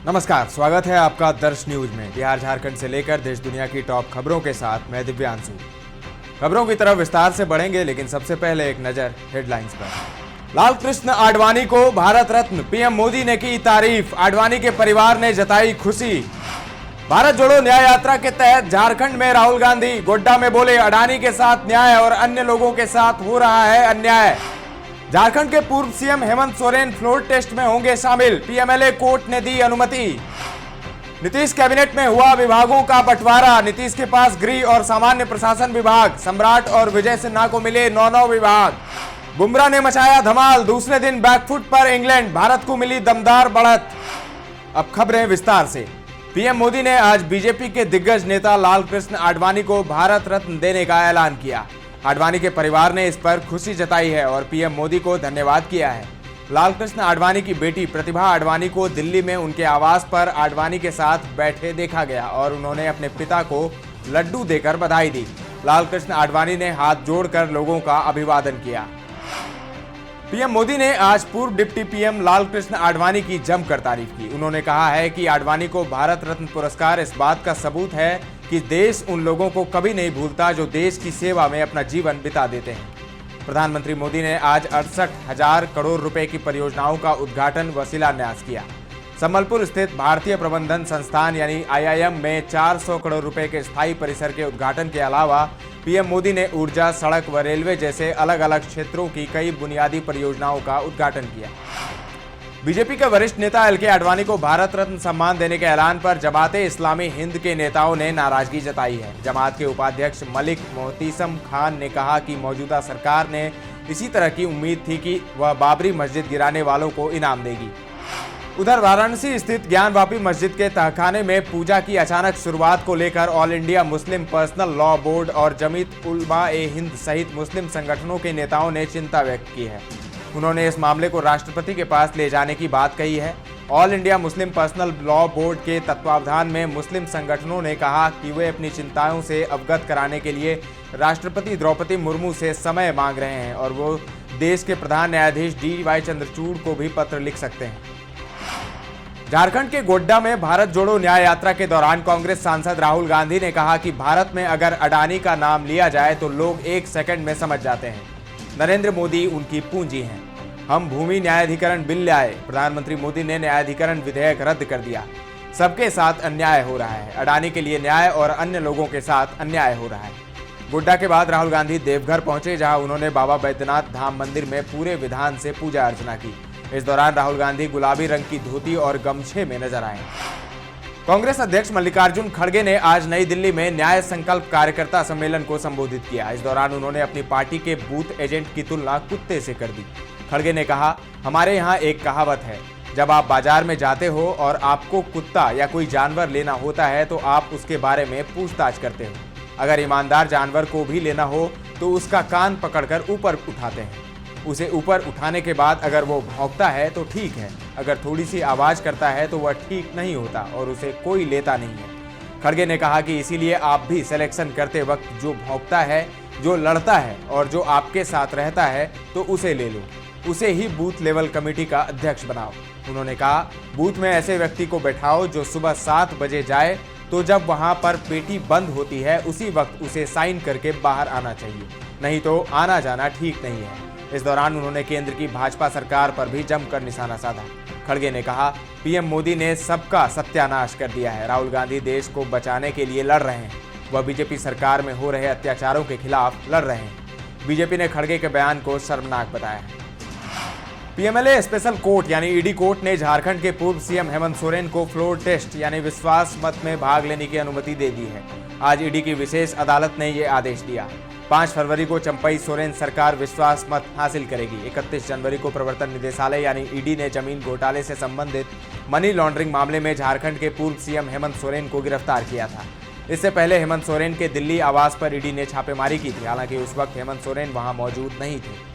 नमस्कार, स्वागत है आपका दर्श न्यूज में। बिहार झारखंड से लेकर देश दुनिया की टॉप खबरों के साथ मैं दिव्यांशु। खबरों की तरफ विस्तार से बढ़ेंगे, लेकिन सबसे पहले एक नजर हेडलाइंस पर। लाल कृष्ण आडवाणी को भारत रत्न, पीएम मोदी ने की तारीफ। आडवाणी के परिवार ने जताई खुशी। भारत जोड़ो न्याय यात्रा के तहत झारखंड में राहुल गांधी गोड्डा में बोले, अडानी के साथ न्याय और अन्य लोगों के साथ हो रहा है अन्याय। झारखंड के पूर्व CM Hemant Soren floor test में होंगे शामिल, पीएमएलए कोर्ट ने दी अनुमति। नीतीश कैबिनेट में हुआ विभागों का बंटवारा, नीतीश के पास गृह और सामान्य प्रशासन विभाग, सम्राट और विजय सिन्हा को मिले 9 विभाग। बुमराह ने मचाया धमाल, दूसरे दिन बैकफुट पर इंग्लैंड, भारत को मिली दमदार बढ़त। अब खबरें विस्तार से। पीएम मोदी ने आज बीजेपी के दिग्गज नेता लाल कृष्ण आडवाणी को भारत रत्न देने का ऐलान किया। आडवाणी के परिवार ने इस पर खुशी जताई है और पीएम मोदी को धन्यवाद किया है। लाल कृष्ण आडवाणी की बेटी प्रतिभा आडवाणी को दिल्ली में उनके आवास पर आडवाणी के साथ बैठे देखा गया और उन्होंने अपने पिता को लड्डू देकर बधाई दी। लाल कृष्ण आडवाणी ने हाथ जोड़कर लोगों का अभिवादन किया। पीएम मोदी ने आज पूर्व डिप्टी पीएम लाल कृष्ण आडवाणी की जमकर तारीफ की। उन्होंने कहा है कि आडवाणी को भारत रत्न पुरस्कार इस बात का सबूत है कि देश उन लोगों को कभी नहीं भूलता जो देश की सेवा में अपना जीवन बिता देते हैं। प्रधानमंत्री मोदी ने आज 68,000 करोड़ रुपए की परियोजनाओं का उद्घाटन व शिलान्यास किया। संबलपुर स्थित भारतीय प्रबंधन संस्थान यानी आईआईएम में 400 करोड़ रुपए के स्थायी परिसर के उद्घाटन के अलावा पीएम मोदी ने ऊर्जा, सड़क व रेलवे जैसे अलग अलग क्षेत्रों की कई बुनियादी परियोजनाओं का उद्घाटन किया। बीजेपी के वरिष्ठ नेता एलके आडवाणी को भारत रत्न सम्मान देने के ऐलान पर जमाते इस्लामी हिंद के नेताओं ने नाराजगी जताई है। जमात के उपाध्यक्ष मलिक मोहतीसम खान ने कहा कि मौजूदा सरकार ने इसी तरह की उम्मीद थी कि वह बाबरी मस्जिद गिराने वालों को इनाम देगी। उधर वाराणसी स्थित ज्ञानवापी मस्जिद के तहखाने में पूजा की अचानक शुरुआत को लेकर all India Muslim personal law board और जमीयत उलमा ए हिंद सहित मुस्लिम संगठनों के नेताओं ने चिंता व्यक्त की है। उन्होंने इस मामले को राष्ट्रपति के पास ले जाने की बात कही है। All India Muslim personal law board के तत्वावधान में मुस्लिम संगठनों ने कहा कि वे अपनी चिंताओं से अवगत कराने के लिए राष्ट्रपति द्रौपदी मुर्मू से समय मांग रहे हैं और वो देश के प्रधान न्यायाधीश DY चंद्रचूड़ को भी पत्र लिख सकते हैं। झारखंड के गोड्डा में भारत जोड़ो न्याय यात्रा के दौरान कांग्रेस सांसद राहुल गांधी ने कहा कि भारत में अगर अडानी का नाम लिया जाए तो लोग 1 सेकंड में समझ जाते हैं। नरेंद्र मोदी उनकी पूंजी हैं। हम भूमि न्यायाधिकरण बिल लाए, प्रधानमंत्री मोदी ने न्यायाधिकरण विधेयक रद्द कर दिया। सबके साथ अन्याय हो रहा है, अडानी के लिए न्याय और अन्य लोगों के साथ अन्याय हो रहा है। गोड्डा के बाद राहुल गांधी देवघर पहुंचे, जहां उन्होंने बाबा बैद्यनाथ धाम मंदिर में पूरे विधान से पूजा अर्चना की। इस दौरान राहुल गांधी गुलाबी रंग की धोती और गमछे में नजर आए। कांग्रेस अध्यक्ष मल्लिकार्जुन खड़गे ने आज नई दिल्ली में न्याय संकल्प कार्यकर्ता सम्मेलन को संबोधित किया। इस दौरान उन्होंने अपनी पार्टी के बूथ एजेंट की तुलना कुत्ते से कर दी। खड़गे ने कहा, हमारे यहाँ एक कहावत है, जब आप बाजार में जाते हो और आपको कुत्ता या कोई जानवर लेना होता है तो आप उसके बारे में पूछताछ करते हो। अगर ईमानदार जानवर को भी लेना हो तो उसका कान पकड़कर ऊपर उठाते हैं। उसे ऊपर उठाने के बाद अगर वो भौंकता है तो ठीक है, अगर थोड़ी सी आवाज करता है तो वह ठीक नहीं होता और उसे कोई लेता नहीं है। खड़गे ने कहा कि इसीलिए आप भी सिलेक्शन करते वक्त जो भौंकता है, जो लड़ता है और जो आपके साथ रहता है तो उसे ले लो, उसे ही बूथ लेवल कमेटी का अध्यक्ष बनाओ। उन्होंने कहा, बूथ में ऐसे व्यक्ति को बैठाओ जो सुबह 7 बजे जाए तो जब वहां पर पेटी बंद होती है उसी वक्त उसे साइन करके बाहर आना चाहिए, नहीं तो आना जाना ठीक नहीं है। इस दौरान उन्होंने केंद्र की भाजपा सरकार पर भी जमकर निशाना साधा। खड़गे ने कहा, पीएम मोदी ने सबका सत्यानाश कर दिया है। राहुल गांधी देश को बचाने के लिए लड़ रहे हैं, वह बीजेपी सरकार में हो रहे अत्याचारों के खिलाफ लड़ रहे हैं। बीजेपी ने खड़गे के बयान को शर्मनाक बताया है। पीएमएलए स्पेशल कोर्ट यानी ईडी कोर्ट ने झारखंड के पूर्व सीएम हेमंत सोरेन को फ्लोर टेस्ट यानी विश्वास मत में भाग लेने की अनुमति दे दी है। आज ईडी की विशेष अदालत ने ये आदेश दिया। 5 फरवरी को चंपई सोरेन सरकार विश्वास मत हासिल करेगी। 31 जनवरी को प्रवर्तन निदेशालय यानी ईडी ने जमीन घोटाले से संबंधित मनी लॉन्ड्रिंग मामले में झारखंड के पूर्व सीएम हेमंत सोरेन को गिरफ्तार किया था। इससे पहले हेमंत सोरेन के दिल्ली आवास पर ईडी ने छापेमारी की थी, हालांकि उस वक्त हेमंत सोरेन वहां मौजूद नहीं थे।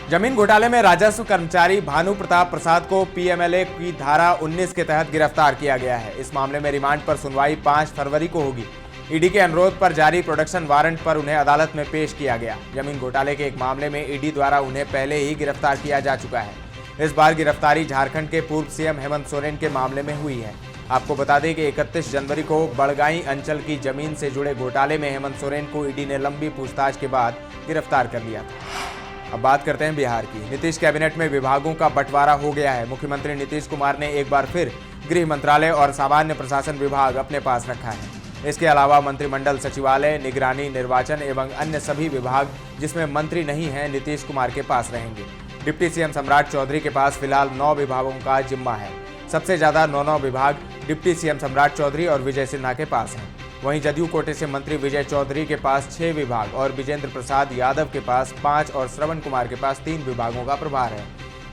जमीन घोटाले में राजस्व कर्मचारी भानु प्रताप प्रसाद को पीएमएलए की धारा 19 के तहत गिरफ्तार किया गया है। इस मामले में रिमांड पर सुनवाई 5 फरवरी को होगी। ईडी के अनुरोध पर जारी प्रोडक्शन वारंट पर उन्हें अदालत में पेश किया गया। जमीन घोटाले के एक मामले में ईडी द्वारा उन्हें पहले ही गिरफ्तार किया जा चुका है। इस बार गिरफ्तारी झारखंड के पूर्व सीएम हेमंत सोरेन के मामले में हुई है। आपको बता दें कि 31 जनवरी को बड़गाई अंचल की जमीन से जुड़े घोटाले में हेमंत सोरेन को ईडी ने लंबी पूछताछ के बाद गिरफ्तार कर लिया था। अब बात करते हैं बिहार की। नीतीश कैबिनेट में विभागों का बंटवारा हो गया है। मुख्यमंत्री नीतीश कुमार ने एक बार फिर गृह मंत्रालय और सामान्य प्रशासन विभाग अपने पास रखा है। इसके अलावा मंत्रिमंडल सचिवालय, निगरानी, निर्वाचन एवं अन्य सभी विभाग जिसमें मंत्री नहीं हैं नीतीश कुमार के पास रहेंगे। डिप्टी सीएम सम्राट चौधरी के पास फिलहाल 9 विभागों का जिम्मा है। सबसे ज्यादा 9 विभाग डिप्टी सीएम सम्राट चौधरी और विजय सिन्हा के पास हैं। वहीं जदयू कोटे से मंत्री विजय चौधरी के पास 6 विभाग और विजेंद्र प्रसाद यादव के पास 5 और श्रवण कुमार के पास 3 विभागों का प्रभार है।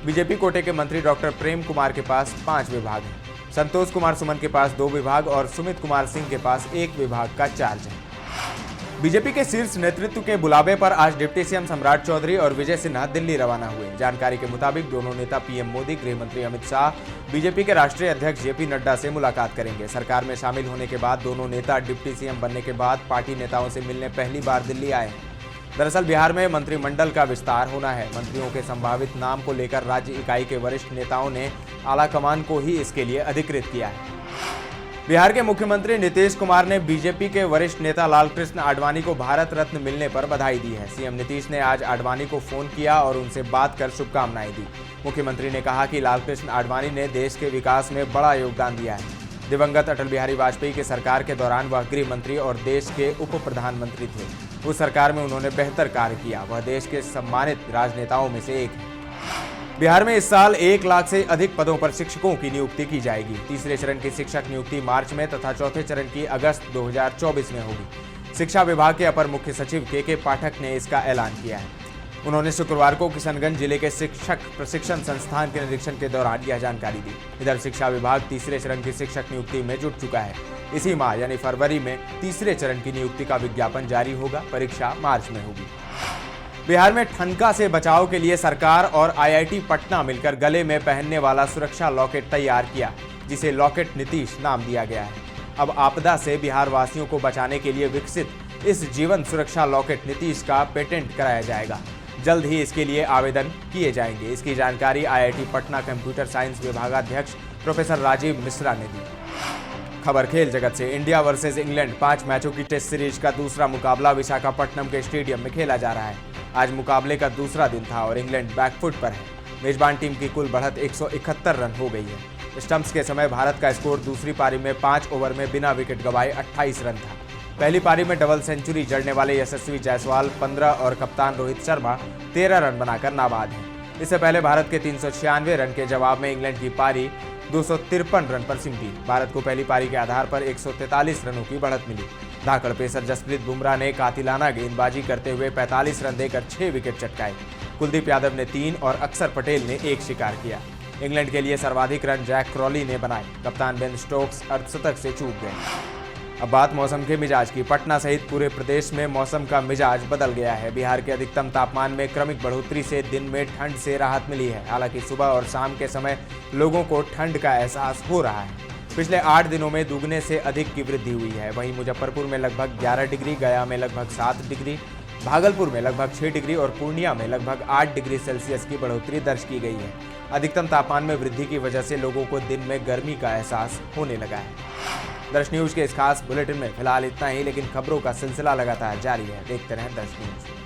बीजेपी कोटे के मंत्री डॉक्टर प्रेम कुमार के पास 5 विभाग हैं। संतोष कुमार सुमन के पास 2 विभाग और सुमित कुमार सिंह के पास 1 विभाग का चार्ज है। बीजेपी के शीर्ष नेतृत्व के बुलावे पर आज डिप्टी सीएम सम्राट चौधरी और विजय सिन्हा दिल्ली रवाना हुए। जानकारी के मुताबिक दोनों नेता पीएम मोदी, गृह मंत्री अमित शाह, बीजेपी के राष्ट्रीय अध्यक्ष जेपी नड्डा से मुलाकात करेंगे। सरकार में शामिल होने के बाद दोनों नेता डिप्टी सीएम बनने के बाद पार्टी नेताओं से मिलने पहली बार दिल्ली आए हैं। दरअसल बिहार में मंत्रिमंडल का विस्तार होना है। मंत्रियों के संभावित नाम को लेकर राज्य इकाई के वरिष्ठ नेताओं ने आलाकमान को ही इसके लिए अधिकृत किया है। बिहार के मुख्यमंत्री नीतीश कुमार ने बीजेपी के वरिष्ठ नेता लालकृष्ण आडवाणी को भारत रत्न मिलने पर बधाई दी है। सीएम नीतीश ने आज आडवाणी को फोन किया और उनसे बात कर शुभकामनाएं दी। मुख्यमंत्री ने कहा कि लालकृष्ण आडवाणी ने देश के विकास में बड़ा योगदान दिया है। दिवंगत अटल बिहारी वाजपेयी के सरकार के दौरान वह गृह मंत्री और देश के उप प्रधानमंत्री थे। उस सरकार में उन्होंने बेहतर कार्य किया। वह देश के सम्मानित राजनेताओं में से एक है। बिहार में इस साल 1 लाख से अधिक पदों पर शिक्षकों की नियुक्ति की जाएगी। तीसरे चरण की शिक्षक नियुक्ति मार्च में तथा चौथे चरण की अगस्त 2024 में होगी। शिक्षा विभाग के अपर मुख्य सचिव के पाठक ने इसका ऐलान किया है। उन्होंने शुक्रवार को किशनगंज जिले के शिक्षक प्रशिक्षण संस्थान के निरीक्षण के दौरान यह जानकारी दी। इधर शिक्षा विभाग तीसरे चरण की शिक्षक नियुक्ति में जुट चुका है। इसी माह यानी फरवरी में तीसरे चरण की नियुक्ति का विज्ञापन जारी होगा। परीक्षा मार्च में होगी। बिहार में ठनका से बचाव के लिए सरकार और आईआईटी पटना मिलकर गले में पहनने वाला सुरक्षा लॉकेट तैयार किया, जिसे लॉकेट नीतीश नाम दिया गया है। अब आपदा से बिहार वासियों को बचाने के लिए विकसित इस जीवन सुरक्षा लॉकेट नीतीश का पेटेंट कराया जाएगा। जल्द ही इसके लिए आवेदन किए जाएंगे। इसकी जानकारी आईआईटी पटना कंप्यूटर साइंस विभागाध्यक्ष प्रोफेसर राजीव मिश्रा ने दी। खबर खेल जगत से। इंडिया वर्सेस इंग्लैंड 5 मैचों की टेस्ट सीरीज का दूसरा मुकाबला विशाखापट्टनम के स्टेडियम में खेला जा रहा है। आज मुकाबले का दूसरा दिन था और इंग्लैंड बैकफुट पर है। मेजबान टीम की कुल बढ़त 171 रन हो गई है। स्टंप्स के समय भारत का स्कोर दूसरी पारी में 5 ओवर में बिना विकेट गंवाए 28 रन था। पहली पारी में डबल सेंचुरी जड़ने वाले यशस्वी जायसवाल 15 और कप्तान रोहित शर्मा 13 रन बनाकर नाबाद हैं। इससे पहले भारत के 396 रन के जवाब में इंग्लैंड की पारी 253 रन पर सिमटी। भारत को पहली पारी के आधार पर 143 रनों की बढ़त मिली। धाकड़ पेसर जसप्रीत बुमराह ने कातिलाना गेंदबाजी करते हुए 45 रन देकर 6 विकेट चटकाए। कुलदीप यादव ने 3 और अक्षर पटेल ने 1 शिकार किया। इंग्लैंड के लिए सर्वाधिक रन जैक क्रॉली ने बनाए। कप्तान बेन स्टोक्स अर्धशतक से चूक गए। अब बात मौसम के मिजाज की। पटना सहित पूरे प्रदेश में मौसम का मिजाज बदल गया है। बिहार के अधिकतम तापमान में क्रमिक बढ़ोतरी से दिन में ठंड से राहत मिली है। हालांकि सुबह और शाम के समय लोगों को ठंड का एहसास हो रहा है। पिछले 8 दिनों में दुगने से अधिक की वृद्धि हुई है। वहीं मुजफ्फरपुर में लगभग 11 डिग्री, गया में लगभग 7 डिग्री, भागलपुर में लगभग 6 डिग्री और पूर्णिया में लगभग 8 डिग्री सेल्सियस की बढ़ोतरी दर्ज की गई है। अधिकतम तापमान में वृद्धि की वजह से लोगों को दिन में गर्मी का एहसास होने लगा है। दर्श न्यूज के इस खास बुलेटिन में फिलहाल इतना ही, लेकिन खबरों का सिलसिला लगातार जारी है। देखते रहें दर्श न्यूज।